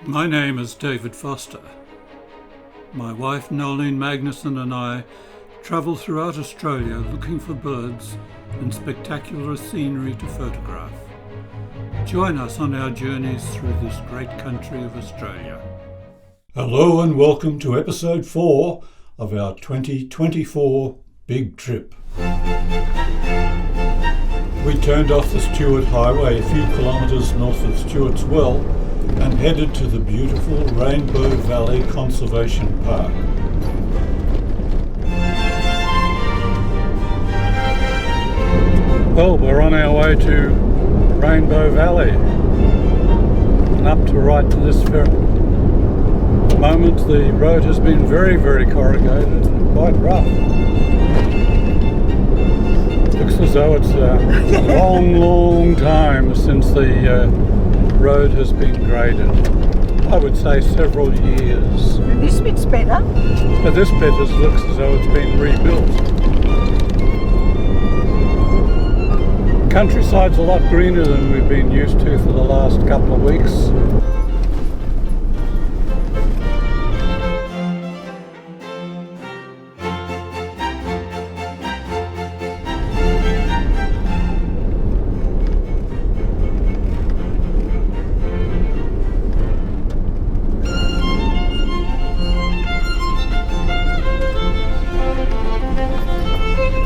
My name is David Foster. My wife Nolene Magnuson and I travel throughout Australia looking for birds and spectacular scenery to photograph. Join us on our journeys through this great country of Australia. Hello and welcome to episode 4 of our 2024 Big Trip. We turned off the Stuart Highway a few kilometres north of Stuart's Well and headed to the beautiful Rainbow Valley Conservation Park. Well, we're on our way to Rainbow Valley, and up to right to this very moment the road has been very corrugated and quite rough. Looks as though it's a long time since the road has been graded. I would say several years. This bit's better. But this bit looks as though it's been rebuilt. Countryside's a lot greener than we've been used to for the last couple of weeks.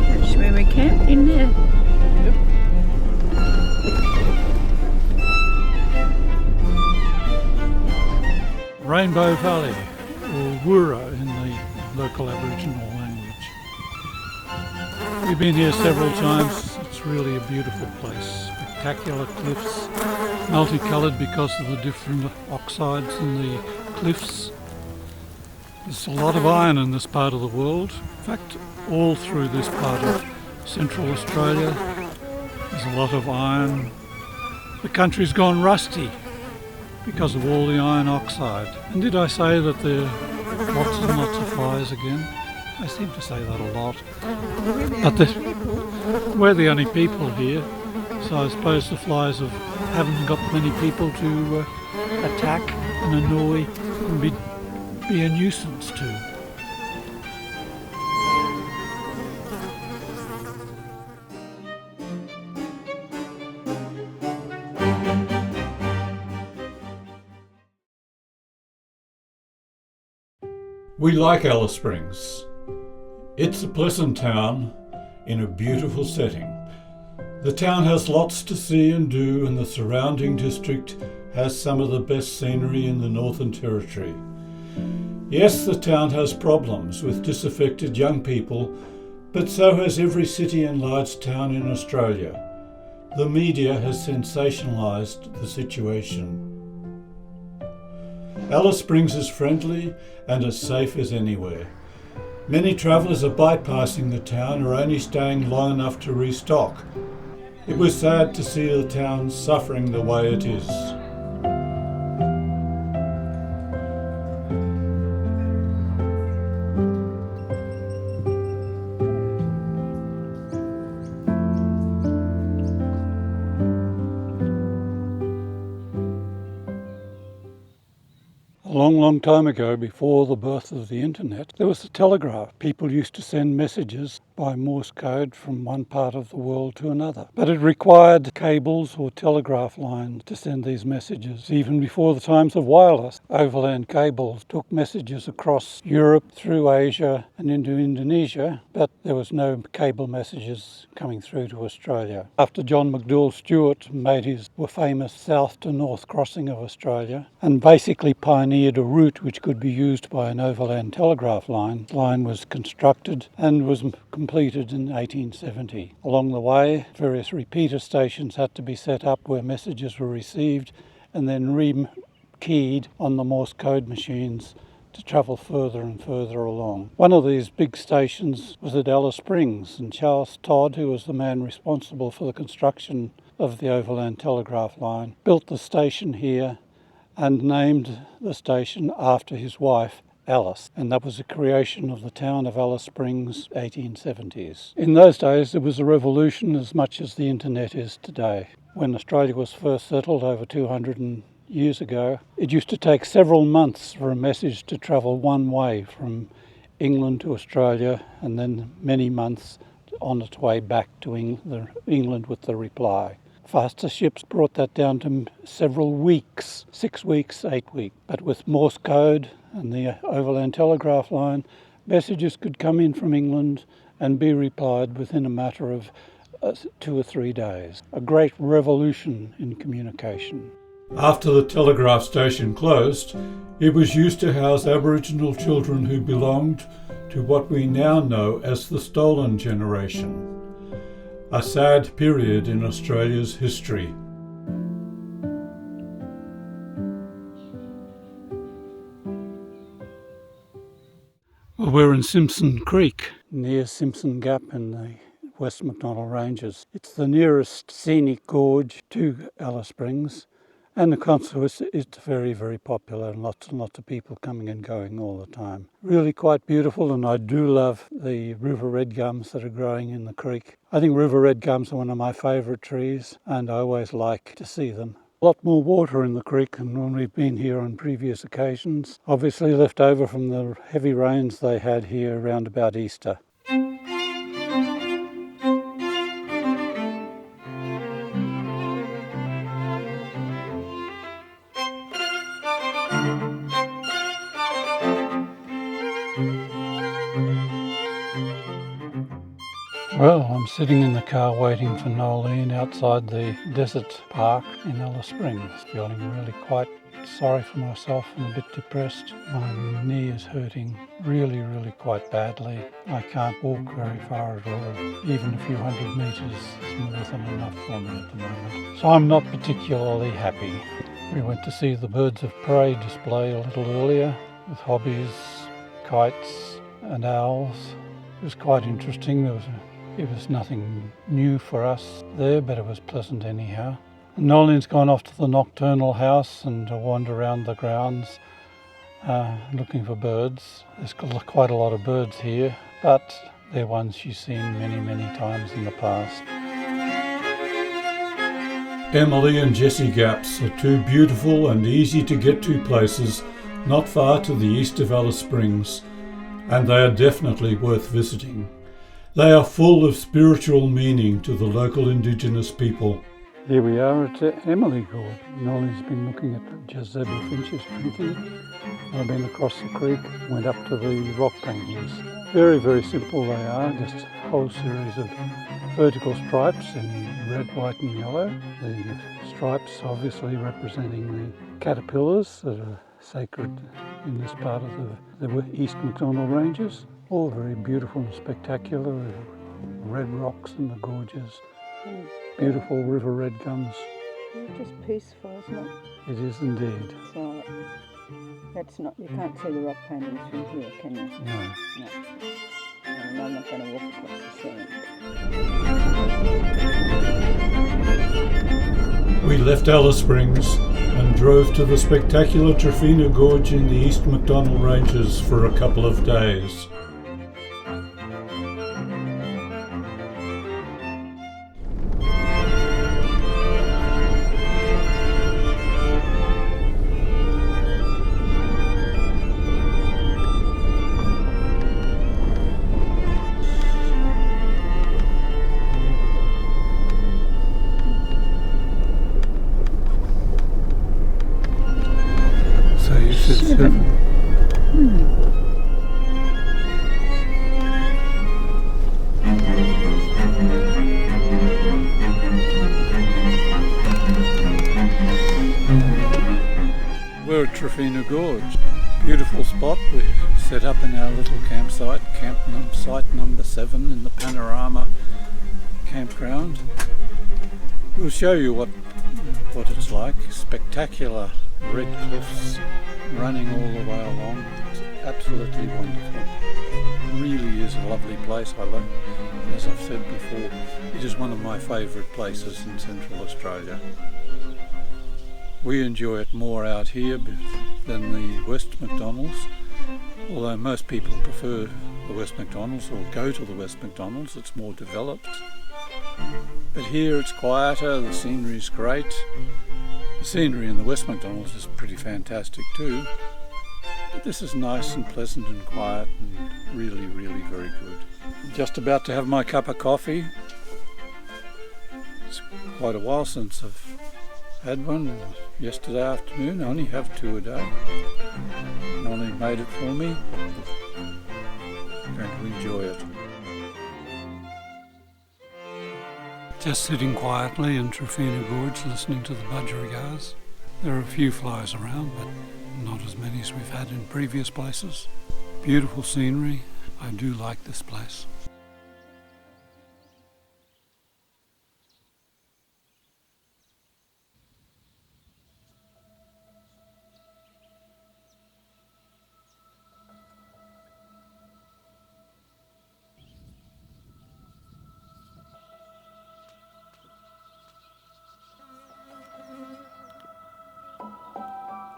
That's where we camped, in there. Rainbow Valley, or Wura in the local Aboriginal language. We've been here several times. It's really a beautiful place. Spectacular cliffs, multicoloured because of the different oxides in the cliffs. There's a lot of iron in this part of the world. In fact, all through this part of Central Australia, there's a lot of iron. The country's gone rusty because of all the iron oxide. And did I say that there are lots and lots of flies again? I seem to say that a lot. But we're the only people here, so I suppose the flies haven't got many people to attack and annoy and be a nuisance to. We like Alice Springs. It's a pleasant town in a beautiful setting. The town has lots to see and do, and the surrounding district has some of the best scenery in the Northern Territory. Yes, the town has problems with disaffected young people, but so has every city and large town in Australia. The media has sensationalised the situation. Alice Springs is friendly and as safe as anywhere. Many travellers are bypassing the town or only staying long enough to restock. It was sad to see the town suffering the way it is. A long time ago, before the birth of the internet, there was the telegraph. People used to send messages by Morse code from one part of the world to another. But it required cables or telegraph lines to send these messages. Even before the times of wireless, overland cables took messages across Europe, through Asia and into Indonesia, but there was no cable messages coming through to Australia. After John McDouall Stuart made his famous south to north crossing of Australia and basically pioneered a route which could be used by an overland telegraph line, the line was constructed and was completed in 1870. Along the way, various repeater stations had to be set up where messages were received and then re-keyed on the Morse code machines to travel further and further along. One of these big stations was at Alice Springs, and Charles Todd, who was the man responsible for the construction of the overland telegraph line, built the station here and named the station after his wife, Alice, and that was the creation of the town of Alice Springs, 1870s. In those days, there was a revolution as much as the internet is today. When Australia was first settled over 200 years ago, it used to take several months for a message to travel one way from England to Australia, and then many months on its way back to England with the reply. Faster ships brought that down to several weeks, 6 weeks, 8 weeks. But with Morse code and the overland telegraph line, messages could come in from England and be replied within a matter of 2 or 3 days. A great revolution in communication. After the telegraph station closed, it was used to house Aboriginal children who belonged to what we now know as the Stolen Generation. A sad period in Australia's history. Well, we're in Simpson Creek, near Simpson Gap in the West MacDonnell Ranges. It's the nearest scenic gorge to Alice Springs, and the consequence is very, very popular, and lots of people coming and going all the time. Really quite beautiful, and I do love the river red gums that are growing in the creek. I think river red gums are one of my favourite trees, and I always like to see them. A lot more water in the creek than when we've been here on previous occasions, obviously left over from the heavy rains they had here around about Easter. Well, I'm sitting in the car waiting for Nolene outside the desert park in Alice Springs, feeling really quite sorry for myself and a bit depressed. My knee is hurting really quite badly. I can't walk very far at all. Even a few hundred metres is more than enough for me at the moment. So I'm not particularly happy. We went to see the birds of prey display a little earlier with hobbies, kites and owls. It was quite interesting. It was nothing new for us there, but it was pleasant anyhow. Nolene's gone off to the nocturnal house and to wander around the grounds looking for birds. There's quite a lot of birds here, but they're ones she's seen many times in the past. Emily and Jessie Gaps are two beautiful and easy to get to places not far to the east of Alice Springs, and they are definitely worth visiting. They are full of spiritual meaning to the local Indigenous people. Here we are at Emily Gorge. Nolene's been looking at just zebra finches drinking. I've been across the creek, went up to the rock paintings. Very simple they are, just a whole series of vertical stripes in red, white and yellow. The stripes obviously representing the caterpillars that are sacred in this part of the East MacDonnell Ranges. All very beautiful and spectacular, red rocks in the gorges, beautiful river red gums. Just peaceful, isn't it? It is indeed. So that's not, you can't see the rock paintings from here, can you? No. And I'm not going to walk across the sand. We left Alice Springs and drove to the spectacular Trephina Gorge in the East MacDonnell Ranges for a couple of days. We're at Trephina Gorge. Beautiful spot. We're set up in our little campsite, site number 7 in the Panorama campground. We'll show you what it's like. Spectacular red cliffs running all the way along. It's absolutely wonderful. It really is a lovely place. As I've said before, it is one of my favourite places in Central Australia. We enjoy it more out here than the West MacDonnells, although most people prefer the West MacDonnells or go to the West MacDonnells. It's more developed. But here it's quieter, the scenery's great. The scenery in the West MacDonnells is pretty fantastic too, but this is nice and pleasant and quiet and really, really very good. Just about to have my cup of coffee. It's quite a while since I've had one. Yesterday afternoon. I only have 2 a day. Nolly made it for me. I'm going to enjoy it. Just sitting quietly in Trephina Gorge listening to the budgerigars. There are a few flies around, but not as many as we've had in previous places. Beautiful scenery. I do like this place.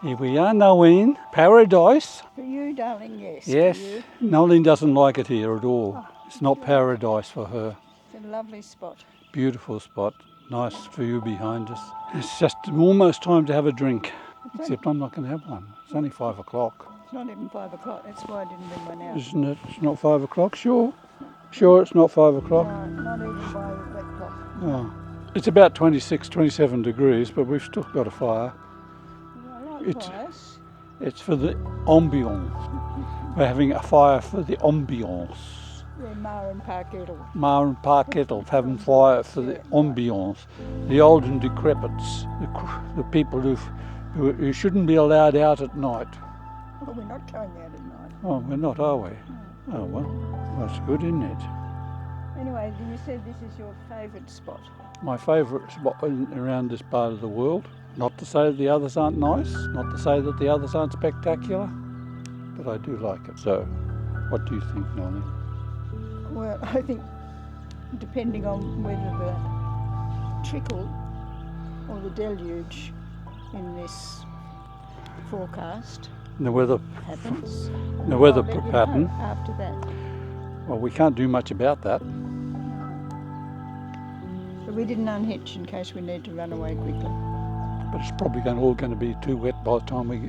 Here we are, Nolene. Paradise. For you, darling, yes. Yes. For you. Nolene doesn't like it here at all. Oh, It's not paradise for her. It's a lovely spot. Beautiful spot. Nice view behind us. It's just almost time to have a drink. Except I'm not going to have one. It's only 5 o'clock. It's not even 5 o'clock. That's why I didn't bring one out. Isn't it? It's not 5 o'clock, sure? Sure it's not 5 o'clock? No, not even by the black clock. Oh. It's about 26, 27 degrees, but we've still got a fire. I like It's- fires. It's for the ambiance. We're having a fire for the ambiance. Yeah, Ma and Pa Kettle. Ma and Pa Kettle having fire for the ambiance. The old and decrepits, the people who shouldn't be allowed out at night. Well, we're not going out at night. Oh, we're not, are we? Oh, well, that's good, isn't it? Anyway, you said this is your favourite spot. My favourite spot around this part of the world. Not to say that the others aren't nice, not to say that the others aren't spectacular, but I do like it. So, what do you think, Nolly? Well, I think depending on whether the trickle or the deluge in this forecast The weather happens, The weather I'll let you pattern. know after that. Well, we can't do much about that. But we didn't unhitch in case we need to run away quickly. But it's probably all going to be too wet by the time we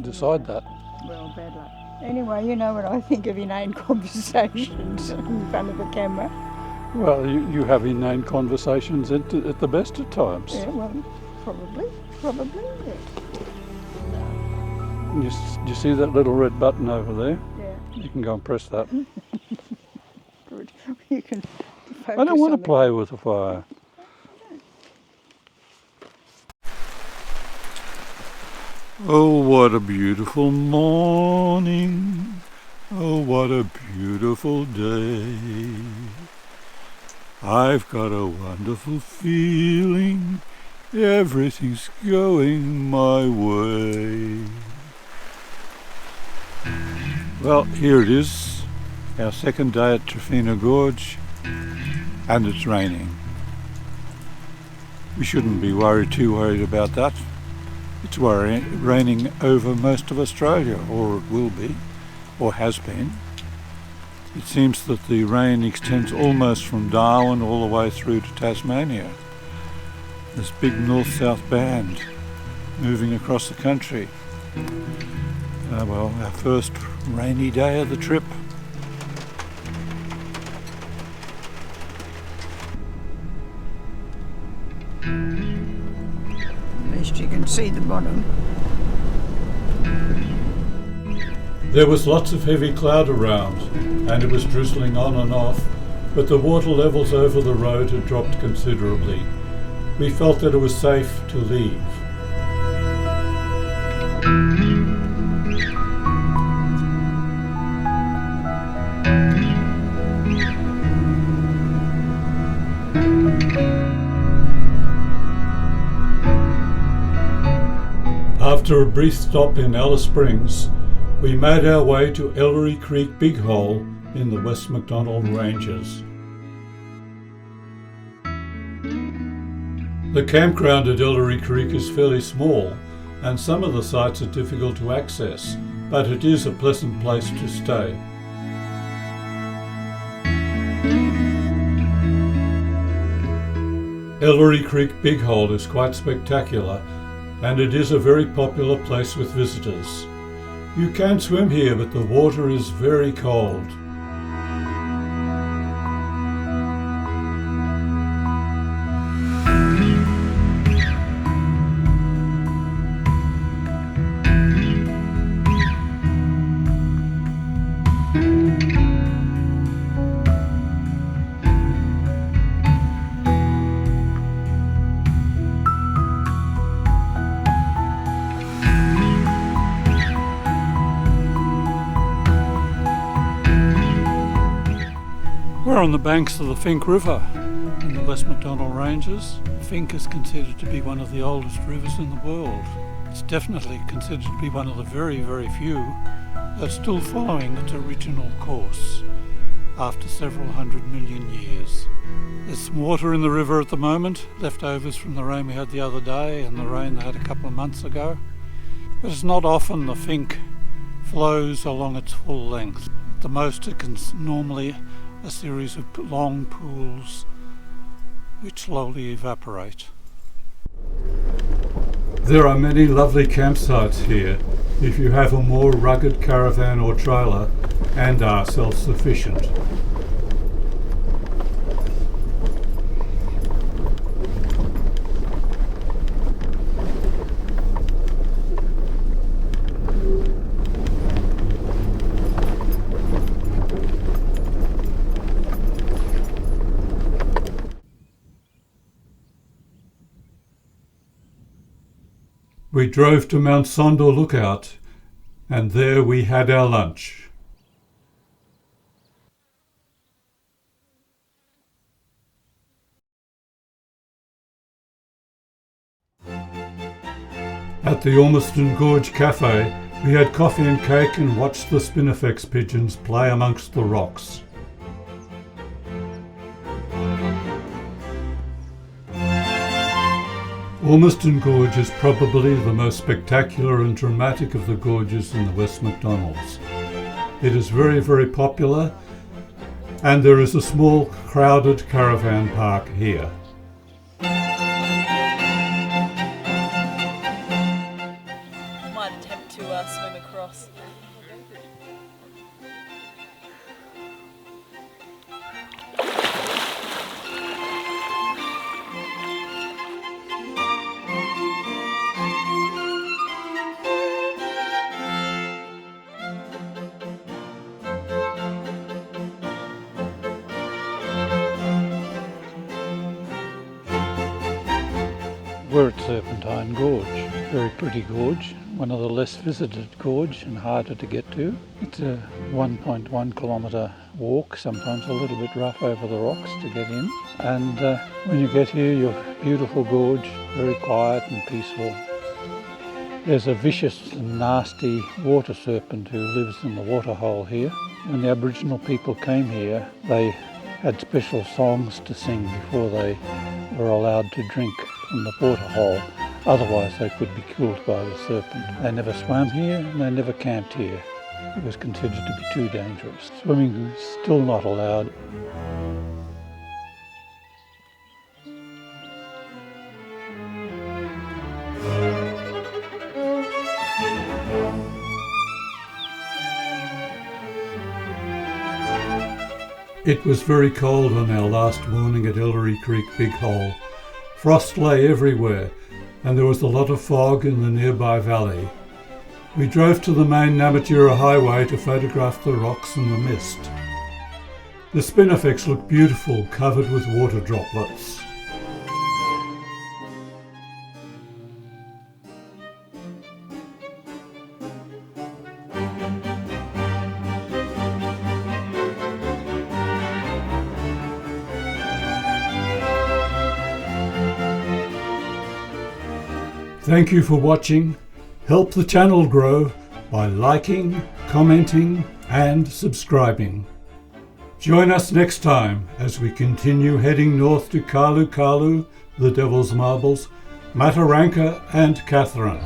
decide that. Well, bad luck. Anyway, you know what I think of inane conversations in front of a camera. Well, you have inane conversations at the best of times. Yeah, well, probably, yeah. You see that little red button over there? Yeah, You can go and press that. good. You can focus I don't want on to play with the fire. Oh, what a beautiful morning. Oh, what a beautiful day. I've got a wonderful feeling. Everything's going my way. Well, here it is, our second day at Trephina Gorge, and it's raining. We shouldn't be too worried about that. It's raining over most of Australia, or it will be, or has been. It seems that the rain extends almost from Darwin all the way through to Tasmania. This big north-south band moving across the country. Well, our first rainy day of the trip. At least you can see the bottom. There was lots of heavy cloud around, and it was drizzling on and off, but the water levels over the road had dropped considerably. We felt that it was safe to leave. After a brief stop in Alice Springs, we made our way to Ellery Creek Big Hole in the West MacDonnell Ranges. The campground at Ellery Creek is fairly small, and some of the sites are difficult to access, but it is a pleasant place to stay. Ellery Creek Big Hole is quite spectacular, and it is a very popular place with visitors. You can swim here, but the water is very cold. We're on the banks of the Finke River in the West MacDonnell Ranges. Finke is considered to be one of the oldest rivers in the world. It's definitely considered to be one of the very, very few that's still following its original course after several 100 million years. There's some water in the river at the moment, leftovers from the rain we had the other day and the rain they had a couple of months ago. But it's not often the Finke flows along its full length. At the most it can normally a series of long pools which slowly evaporate. There are many lovely campsites here if you have a more rugged caravan or trailer and are self-sufficient. We drove to Mount Sonder Lookout, and there we had our lunch. At the Ormiston Gorge Cafe, we had coffee and cake and watched the spinifex pigeons play amongst the rocks. Ormiston Gorge is probably the most spectacular and dramatic of the gorges in the West MacDonnells. It is very, very popular, and there is a small crowded caravan park here. Might attempt to swim across. We're at Serpentine Gorge, very pretty gorge, one of the less visited gorge and harder to get to. It's a 1.1 kilometre walk, sometimes a little bit rough over the rocks to get in. And when you get here, you're beautiful gorge, very quiet and peaceful. There's a vicious and nasty water serpent who lives in the waterhole here. When the Aboriginal people came here, they had special songs to sing before they were allowed to drink from the waterhole. Otherwise they could be killed by the serpent. They never swam here and they never camped here. It was considered to be too dangerous. Swimming is still not allowed. It was very cold on our last morning at Ellery Creek Big Hole. Frost lay everywhere, and there was a lot of fog in the nearby valley. We drove to the main Namatjira highway to photograph the rocks and the mist. The spinifex looked beautiful, covered with water droplets. Thank you for watching. Help the channel grow by liking, commenting and subscribing. Join us next time as we continue heading north to Kalu Kalu, the Devil's Marbles, Mataranka and Catherine.